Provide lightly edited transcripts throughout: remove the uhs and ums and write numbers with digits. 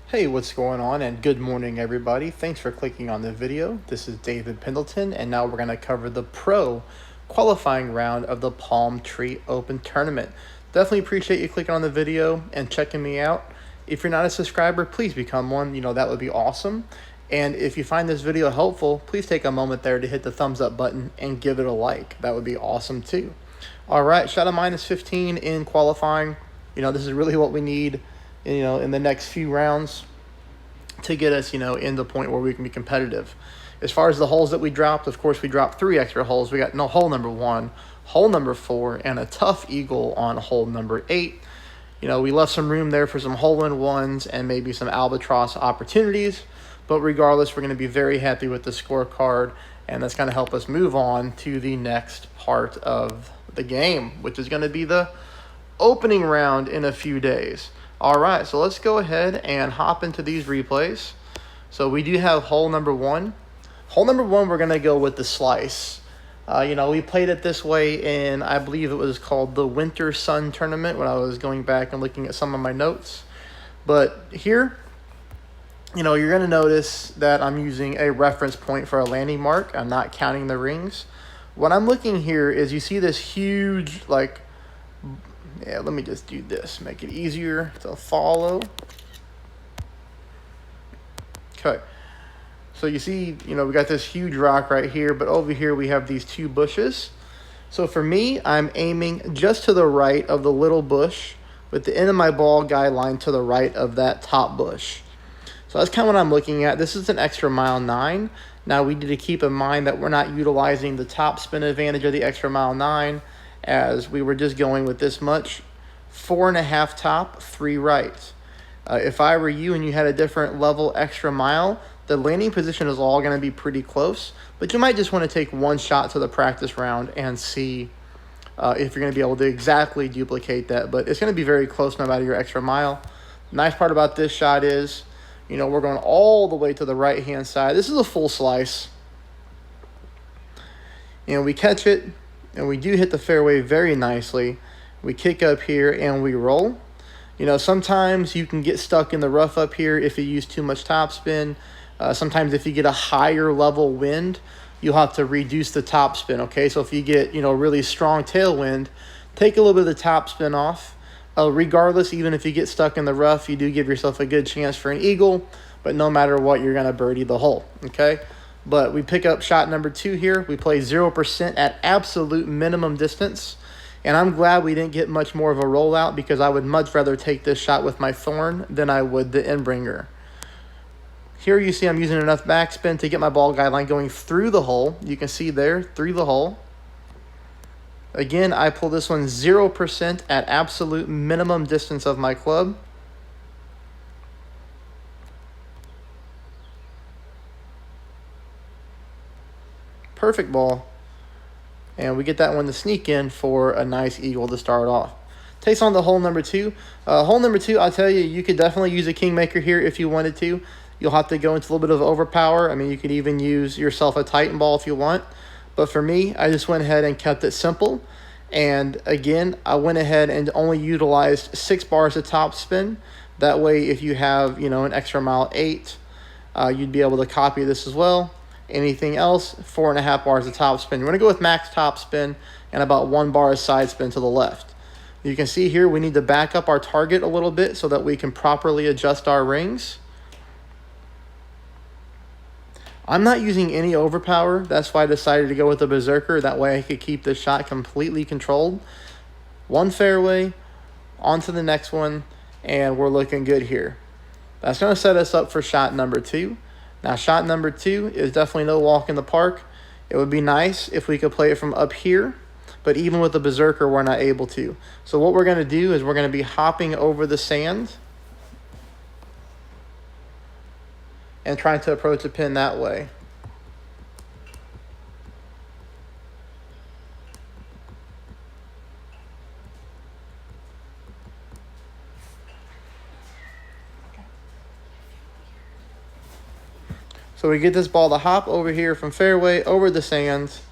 Hey, what's going on? And good morning, everybody. Thanks for clicking on the video. This is David Pendleton, and now we're going to cover the pro qualifying round of the Palm Tree Open Tournament. Definitely appreciate you clicking on the video and checking me out. If you're not a subscriber, please become one. That would be awesome. And if you find this video helpful, please take a moment there to hit the thumbs up button and give it a like. That would be awesome too. All right, shot of -15 in qualifying. This is really what we need in the next few rounds to get us, in the point where we can be competitive. As far as the holes that we dropped, of course, we dropped 3 extra holes. We got hole number 1, hole number 4, and a tough eagle on hole number 8. We left some room there for some hole-in-ones and maybe some albatross opportunities. But regardless, we're going to be very happy with the scorecard, and that's going to help us move on to the next part of the game, which is going to be the opening round in a few days. All right, so let's go ahead and hop into these replays. So we do have hole number 1. Hole number 1, we're going to go with the slice. We played it this way in, I believe it was called the Winter Sun Tournament when I was going back and looking at some of my notes. But here, you're going to notice that I'm using a reference point for a landing mark. I'm not counting the rings. What I'm looking here is you see this huge, let me just do this, make it easier to follow. Okay. So you see, we got this huge rock right here, but over here we have these 2 bushes. So for me, I'm aiming just to the right of the little bush with the end of my ball guideline to the right of that top bush. So that's kind of what I'm looking at. This is an extra mile 9. Now we need to keep in mind that we're not utilizing the top spin advantage of the extra mile 9, as we were just going with this much. 4.5 top, 3 right. If I were you and you had a different level extra mile, the landing position is all going to be pretty close, but you might just want to take one shot to the practice round and see if you're going to be able to exactly duplicate that, but it's going to be very close no matter your extra mile. Nice part about this shot is, we're going all the way to the right-hand side. This is a full slice. We catch it, and we do hit the fairway very nicely. We kick up here, and we roll. Sometimes you can get stuck in the rough up here if you use too much topspin. Sometimes if you get a higher level wind, you'll have to reduce the topspin, okay? So if you get, really strong tailwind, take a little bit of the topspin off. Regardless, even if you get stuck in the rough, you do give yourself a good chance for an eagle, but no matter what, you're going to birdie the hole, okay? But we pick up shot number 2 here. We play 0% at absolute minimum distance, and I'm glad we didn't get much more of a rollout because I would much rather take this shot with my thorn than I would the Endbringer. Here you see I'm using enough backspin to get my ball guideline going through the hole. You can see there, through the hole. Again, I pull this one 0% at absolute minimum distance of my club. Perfect ball. And we get that one to sneak in for a nice eagle to start off. Takes on the hole number 2. Hole number 2, I'll tell you, you could definitely use a kingmaker here if you wanted to. You'll have to go into a little bit of overpower. I mean, you could even use yourself a Titan ball if you want. But for me, I just went ahead and kept it simple. And again, I went ahead and only utilized 6 bars of topspin. That way, if you have, an extra mile 8, you'd be able to copy this as well. Anything else, 4.5 bars of topspin. We're going to go with max topspin and about 1 bar of side spin to the left. You can see here we need to back up our target a little bit so that we can properly adjust our rings. I'm not using any overpower. That's why I decided to go with the Berserker. That way I could keep this shot completely controlled. 1 fairway, on to the next one, and we're looking good here. That's going to set us up for shot number 2. Now, shot number 2 is definitely no walk in the park. It would be nice if we could play it from up here, but even with the Berserker, we're not able to. So what we're going to do is we're going to be hopping over the sand and trying to approach the pin that way. So we get this ball to hop over here from fairway, over the sands.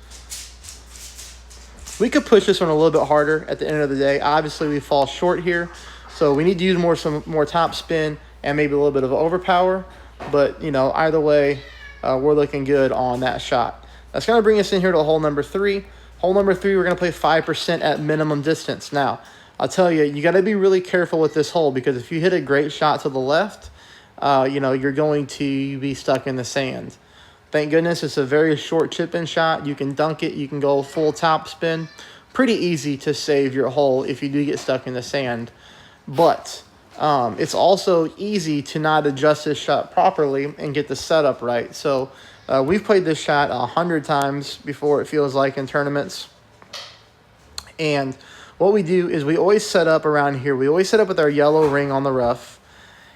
We could push this one a little bit harder at the end of the day. Obviously, we fall short here, so we need to use some more top spin and maybe a little bit of overpower. But, you know, either way, we're looking good on that shot. That's going to bring us in here to hole number 3. Hole number 3, we're going to play 5% at minimum distance. Now, I'll tell you, you got to be really careful with this hole, because if you hit a great shot to the left, you know, you're going to be stuck in the sand. Thank goodness it's a very short chip-in shot. You can dunk it. You can go full top spin. Pretty easy to save your hole if you do get stuck in the sand. But it's also easy to not adjust this shot properly and get the setup right. So we've played this shot 100 times before, it feels like, in tournaments. And what we do is we always set up around here. We always set up with our yellow ring on the rough.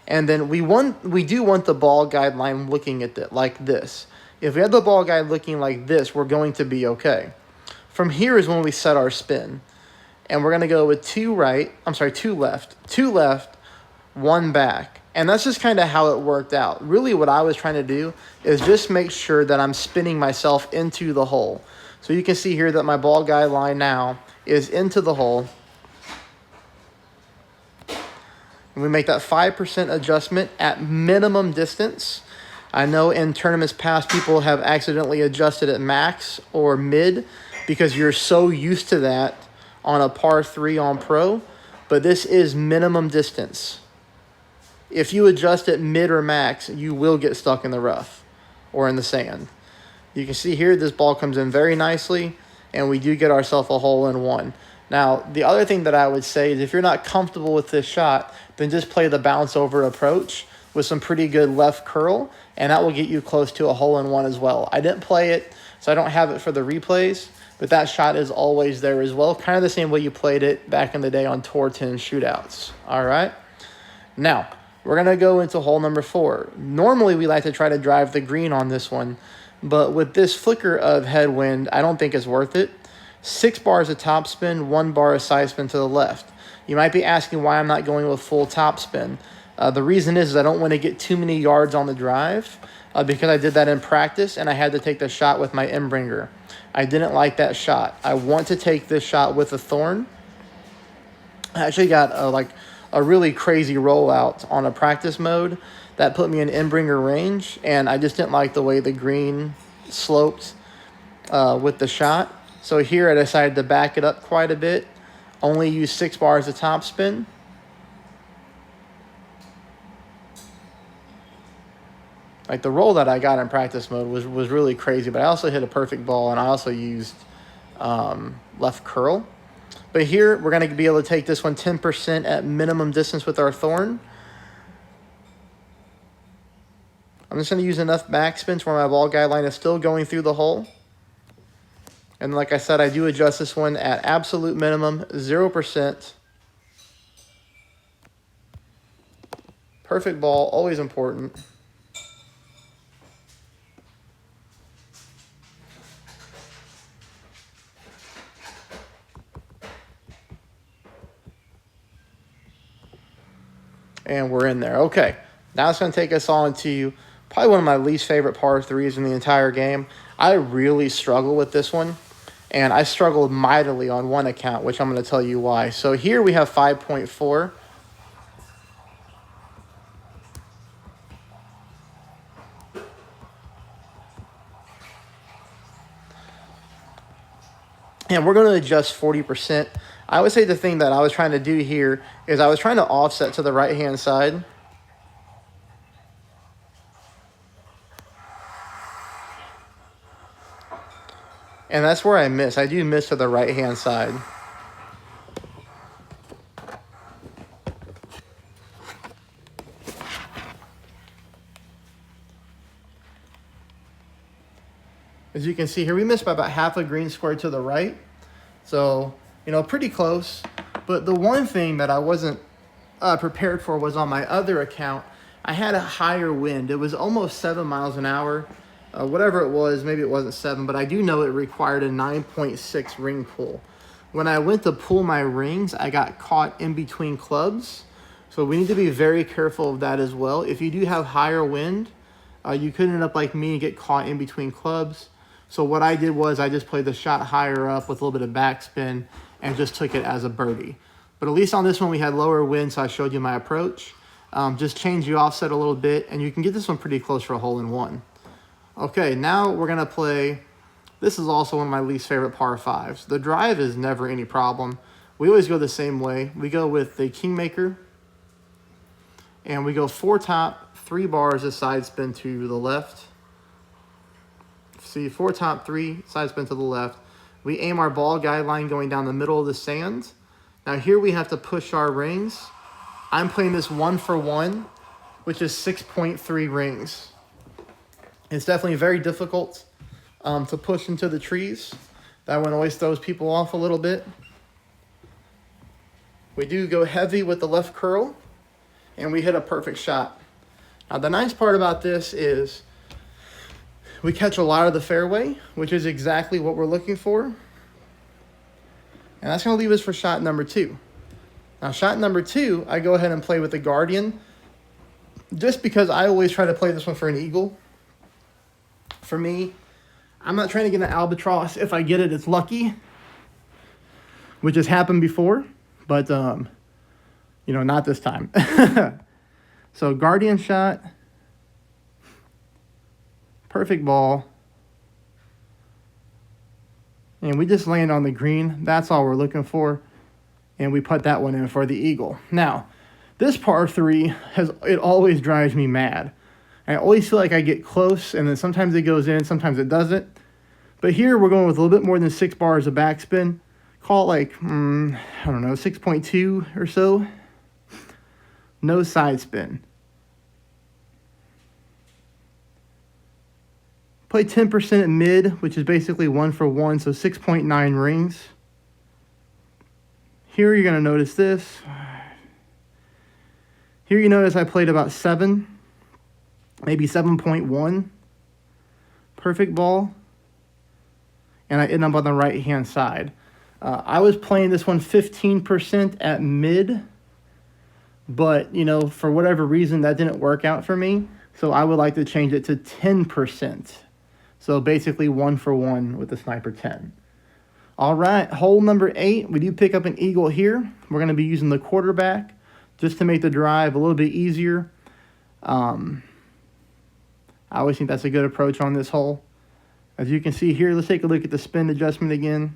And then we do want the ball guideline looking at it like this. If we have the ball guide looking like this, we're going to be okay. From here is when we set our spin. And we're going to go with 2 left, 1 back. And that's just kind of how it worked out. Really what I was trying to do is just make sure that I'm spinning myself into the hole. So you can see here that my ball guideline now is into the hole. And we make that 5% adjustment at minimum distance. I know in tournaments past, people have accidentally adjusted at max or mid because you're so used to that on a par 3 on pro, but this is minimum distance. If you adjust at mid or max, you will get stuck in the rough or in the sand. You can see here this ball comes in very nicely, and we do get ourselves a hole in one. Now, the other thing that I would say is if you're not comfortable with this shot, then just play the bounce over approach with some pretty good left curl, and that will get you close to a hole in one as well. I didn't play it, so I don't have it for the replays, but that shot is always there as well, kind of the same way you played it back in the day on Tour 10 shootouts. All right? Now, we're going to go into hole number 4. Normally, we like to try to drive the green on this one, but with this flicker of headwind, I don't think it's worth it. 6 bars of top spin, 1 bar of side spin to the left. You might be asking why I'm not going with full top spin. The reason is I don't want to get too many yards on the drive because I did that in practice and I had to take the shot with my inbringer. I didn't like that shot. I want to take this shot with a thorn. I actually got a really crazy rollout on a practice mode that put me in inbringer range, and I just didn't like the way the green sloped with the shot. So here I decided to back it up quite a bit, only use 6 bars of top spin. Like the roll that I got in practice mode was really crazy, but I also hit a perfect ball, and I also used left curl. But here we're going to be able to take this one 10% at minimum distance with our thorn. I'm just going to use enough backspin where my ball guideline is still going through the hole. And like I said, I do adjust this one at absolute minimum, 0%. Perfect ball, always important. And we're in there. Okay, now it's going to take us on to probably one of my least favorite par 3s in the entire game. I really struggle with this one, and I struggled mightily on one account, which I'm going to tell you why. So here we have 5.4. And we're going to adjust 40%. I would say the thing that I was trying to do here is I was trying to offset to the right-hand side. And that's where I miss. I do miss to the right-hand side. As you can see here, we missed by about half a green square to the right. So, you know, pretty close. But the one thing that I wasn't prepared for was on my other account, I had a higher wind. It was almost 7 miles an hour. Whatever it was, maybe it wasn't 7, but I do know it required a 9.6 ring pull. When I went to pull my rings, I got caught in between clubs. So we need to be very careful of that as well. If you do have higher wind, you could end up like me and get caught in between clubs. So what I did was I just played the shot higher up with a little bit of backspin and just took it as a birdie. But at least on this one we had lower wind, so I showed you my approach. Just change the offset a little bit, and you can get this one pretty close for a hole-in-one. Okay, now we're going to play. This is also one of my least favorite par fives. The drive is never any problem. We always go the same way. We go with the Kingmaker, and we go 4 top, 3 bars, a side spin to the left. See, 4 top, 3 side spin to the left. We aim our ball guideline going down the middle of the sand. Now here we have to push our rings. I'm playing this 1 for 1, which is 6.3 rings. It's definitely very difficult to push into the trees. That one always throws people off a little bit. We do go heavy with the left curl, and we hit a perfect shot. Now the nice part about this is we catch a lot of the fairway, which is exactly what we're looking for. And that's going to leave us for shot number 2. Now shot number 2, I go ahead and play with the Guardian, just because I always try to play this one for an eagle. For me, I'm not trying to get an albatross. If I get it, it's lucky, which has happened before, but, not this time. So Guardian shot, perfect ball, and we just land on the green. That's all we're looking for, and we put that one in for the eagle. Now, this par 3, it always drives me mad. I always feel like I get close, and then sometimes it goes in, sometimes it doesn't. But here we're going with a little bit more than 6 bars of backspin. Call it like, 6.2 or so. No side spin. Play 10% at mid, which is basically 1 for 1, so 6.9 rings. Here you're going to notice this. Here you notice I played about 7. Maybe 7.1. Perfect ball. And I end up on the right-hand side. I was playing this one 15% at mid. But, for whatever reason, that didn't work out for me. So I would like to change it to 10%. So basically 1 for 1 with the Sniper 10. All right, hole number 8. We do pick up an eagle here. We're going to be using the quarterback just to make the drive a little bit easier. I always think that's a good approach on this hole. As you can see here, let's take a look at the spin adjustment again.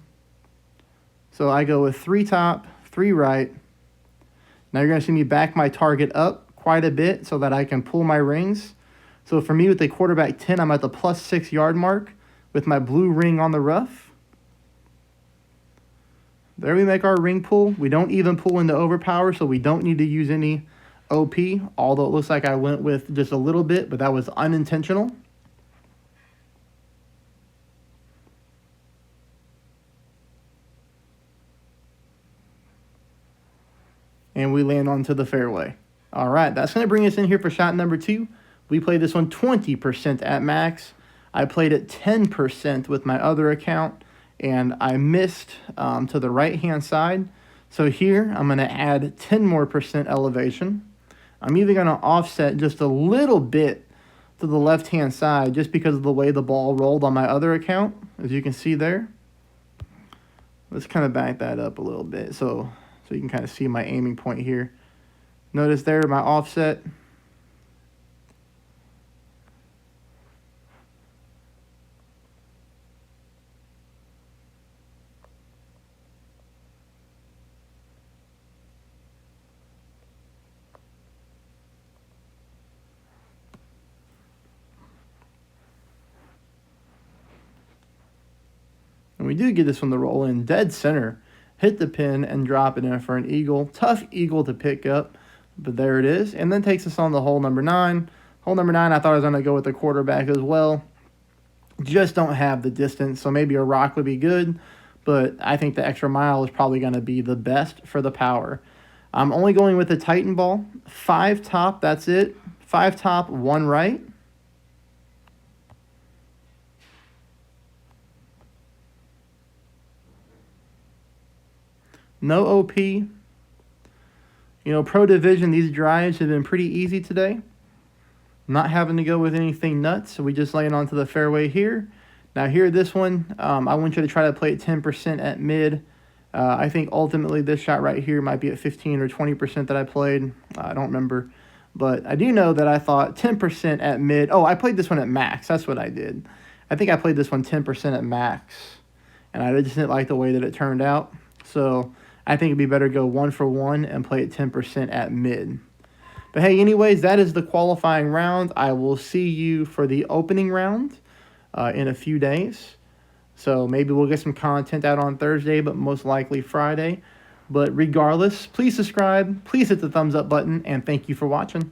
So I go with 3 top, 3 right. Now you're going to see me back my target up quite a bit so that I can pull my rings. So for me with the quarterback 10, I'm at the +6 yard mark with my blue ring on the rough. There we make our ring pull. We don't even pull into overpower, so we don't need to use any OP, although it looks like I went with just a little bit, but that was unintentional. And we land onto the fairway. All right, that's going to bring us in here for shot number 2. We played this one 20% at max. I played it 10% with my other account, and I missed to the right-hand side. So here, I'm going to add 10% more elevation. I'm even going to offset just a little bit to the left-hand side just because of the way the ball rolled on my other account, as you can see there. Let's kind of back that up a little bit so you can kind of see my aiming point here. Notice there my offset. And we do get this one to roll in dead center. Hit the pin and drop it in for an eagle. Tough eagle to pick up, but there it is. And then takes us on the hole number 9. Hole number 9, I thought I was going to go with the quarterback as well. Just don't have the distance, so maybe a rock would be good, but I think the extra mile is probably going to be the best for the power. I'm only going with the Titan ball. 5 top, that's it. 5 top, 1 right. No OP. Pro Division, these drives have been pretty easy today. Not having to go with anything nuts, so we just lay it onto the fairway here. Now here, this one, I want you to try to play it 10% at mid. I think ultimately this shot right here might be at 15 or 20% that I played. I don't remember. But I do know that I thought 10% at mid. Oh, I played this one at max. That's what I did. I think I played this one 10% at max. And I just didn't like the way that it turned out. So I think it'd be better to go 1-for-1 and play it 10% at mid. But hey, anyways, that is the qualifying round. I will see you for the opening round in a few days. So maybe we'll get some content out on Thursday, but most likely Friday. But regardless, please subscribe, please hit the thumbs up button, and thank you for watching.